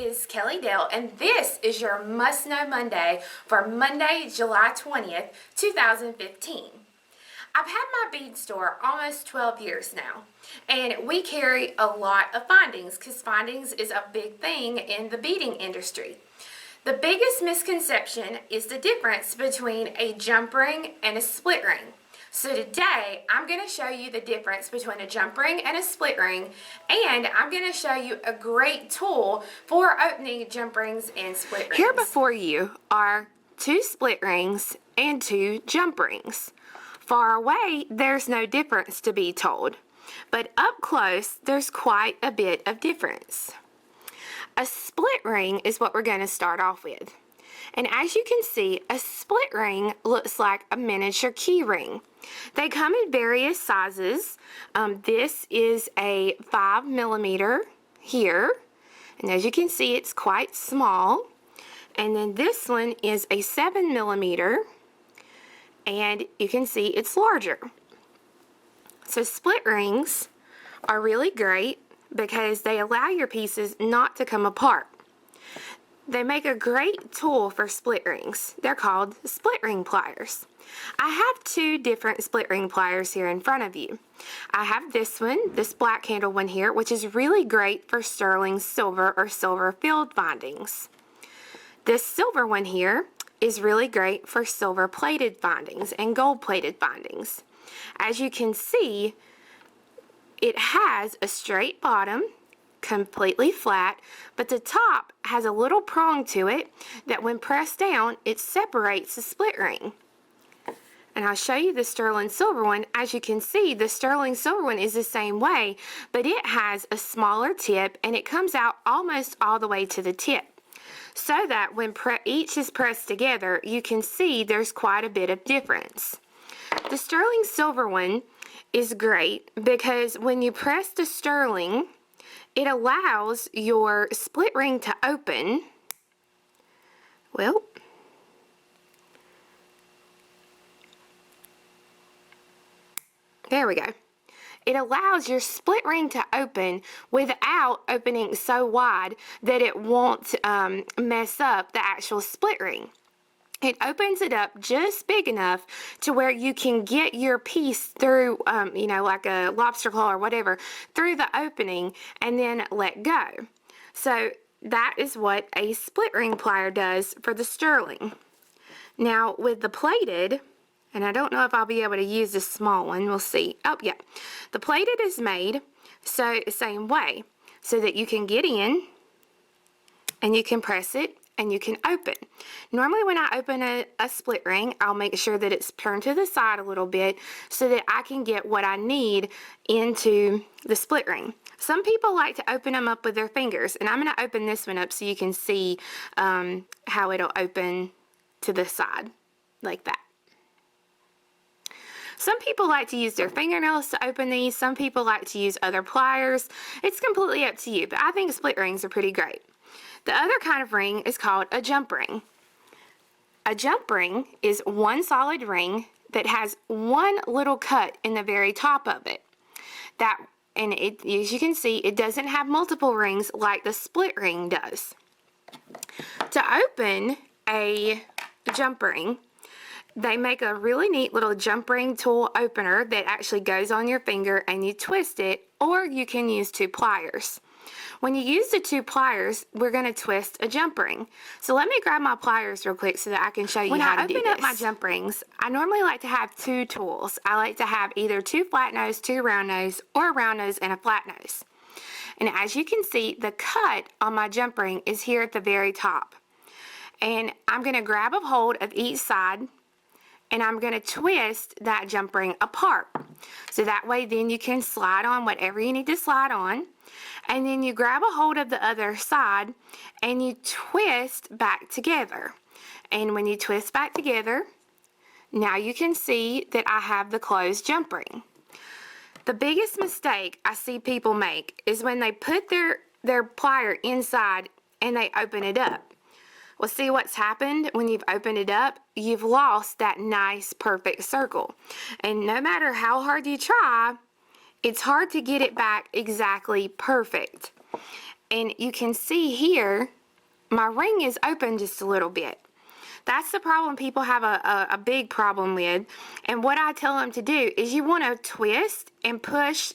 is Kelly Dale, and this is your Must Know Monday for Monday, July 20th, 2015. I've had my bead store almost 12 years now, and we carry a lot of findings because findings is a big thing in the beading industry. The biggest misconception is the difference between a jump ring and a split ring. So today, I'm going to show you the difference between a jump ring and a split ring, and I'm going to show you a great tool for opening jump rings and split rings. Here before you are 2 split rings and 2 jump rings. Far away, there's no difference to be told, but up close, there's quite a bit of difference. A split ring is what we're going to start off with. And as you can see, a split ring looks like a miniature key ring. They come in various sizes. This is a 5mm here. And as you can see, it's quite small. And then this one is a 7mm. And you can see it's larger. So split rings are really great because they allow your pieces not to come apart. They make a great tool for split rings. They're called split ring pliers. I have 2 different split ring pliers here in front of you. I have this one, this black handle one here, which is really great for sterling silver or silver filled findings. This silver one here is really great for silver plated findings and gold plated findings. As you can see, it has a straight bottom, completely flat, but the top has a little prong to it that when pressed down, it separates the split ring. And I'll show you the sterling silver one. As you can see, the sterling silver one is the same way, but it has a smaller tip and it comes out almost all the way to the tip. So that when each is pressed together, you can see there's quite a bit of difference. The sterling silver one is great because when you press the sterling, it allows your split ring to open. Well, there we go. It allows your split ring to open without opening so wide that it won't mess up the actual split ring. It opens it up just big enough to where you can get your piece through, like a lobster claw or whatever, through the opening and then let go. So that is what a split ring plier does for the sterling. Now with the plated, and I don't know if I'll be able to use this small one, we'll see. Oh yeah, the plated is made so same way, so that you can get in and you can press it and you can open. Normally when I open a split ring, I'll make sure that it's turned to the side a little bit so that I can get what I need into the split ring. Some people like to open them up with their fingers, and I'm going to open this one up so you can see how it'll open to the side, like that. Some people like to use their fingernails to open these. Some people like to use other pliers. It's completely up to you, but I think split rings are pretty great. The other kind of ring is called a jump ring. A jump ring is one solid ring that has one little cut in the very top of it. As you can see, it doesn't have multiple rings like the split ring does. To open a jump ring, they make a really neat little jump ring tool opener that actually goes on your finger and you twist it, or you can use 2 pliers. When you use the 2 pliers, we're going to twist a jump ring. So let me grab my pliers real quick so that I can show you how to do this. When I open up my jump rings, I normally like to have 2 tools. I like to have either 2 flat nose, 2 round nose, or a round nose and a flat nose. And as you can see, the cut on my jump ring is here at the very top. And I'm going to grab a hold of each side, and I'm going to twist that jump ring apart. So that way then you can slide on whatever you need to slide on. And then you grab a hold of the other side and you twist back together. And when you twist back together, now you can see that I have the closed jump ring. The biggest mistake I see people make is when they put their plier inside and they open it up. Well, see what's happened when you've opened it up? You've lost that nice, perfect circle. And no matter how hard you try, it's hard to get it back exactly perfect. And you can see here, my ring is open just a little bit. That's the problem people have a big problem with. And what I tell them to do is you want to twist and push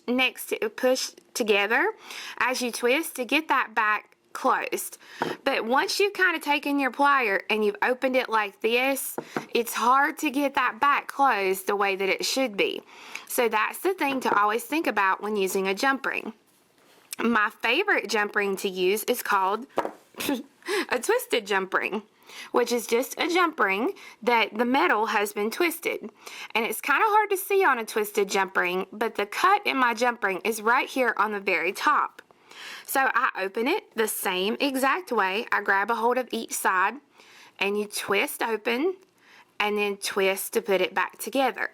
together as you twist to get that back closed. But once you've kind of taken your plier and you've opened it like this, it's hard to get that back closed the way that it should be. So that's the thing to always think about when using a jump ring. My favorite jump ring to use is called a twisted jump ring, which is just a jump ring that the metal has been twisted. And it's kind of hard to see on a twisted jump ring, but the cut in my jump ring is right here on the very top. So I open it the same exact way. I grab a hold of each side and you twist open and then twist to put it back together.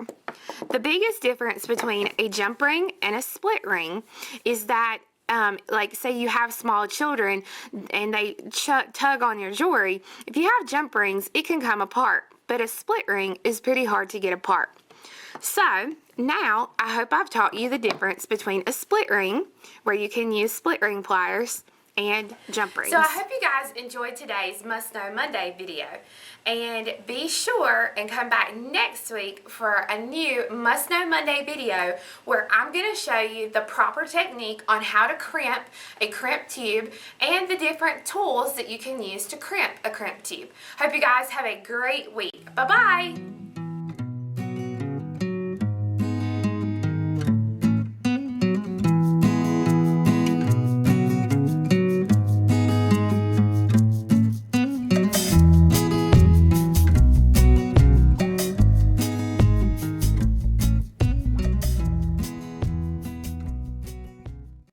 The biggest difference between a jump ring and a split ring is that like say you have small children and they tug on your jewelry. If you have jump rings, it can come apart, but a split ring is pretty hard to get apart. So now I hope I've taught you the difference between a split ring, where you can use split ring pliers, and jump rings. So I hope you guys enjoyed today's Must Know Monday video. And be sure and come back next week for a new Must Know Monday video where I'm going to show you the proper technique on how to crimp a crimp tube and the different tools that you can use to crimp a crimp tube. Hope you guys have a great week. Bye-bye.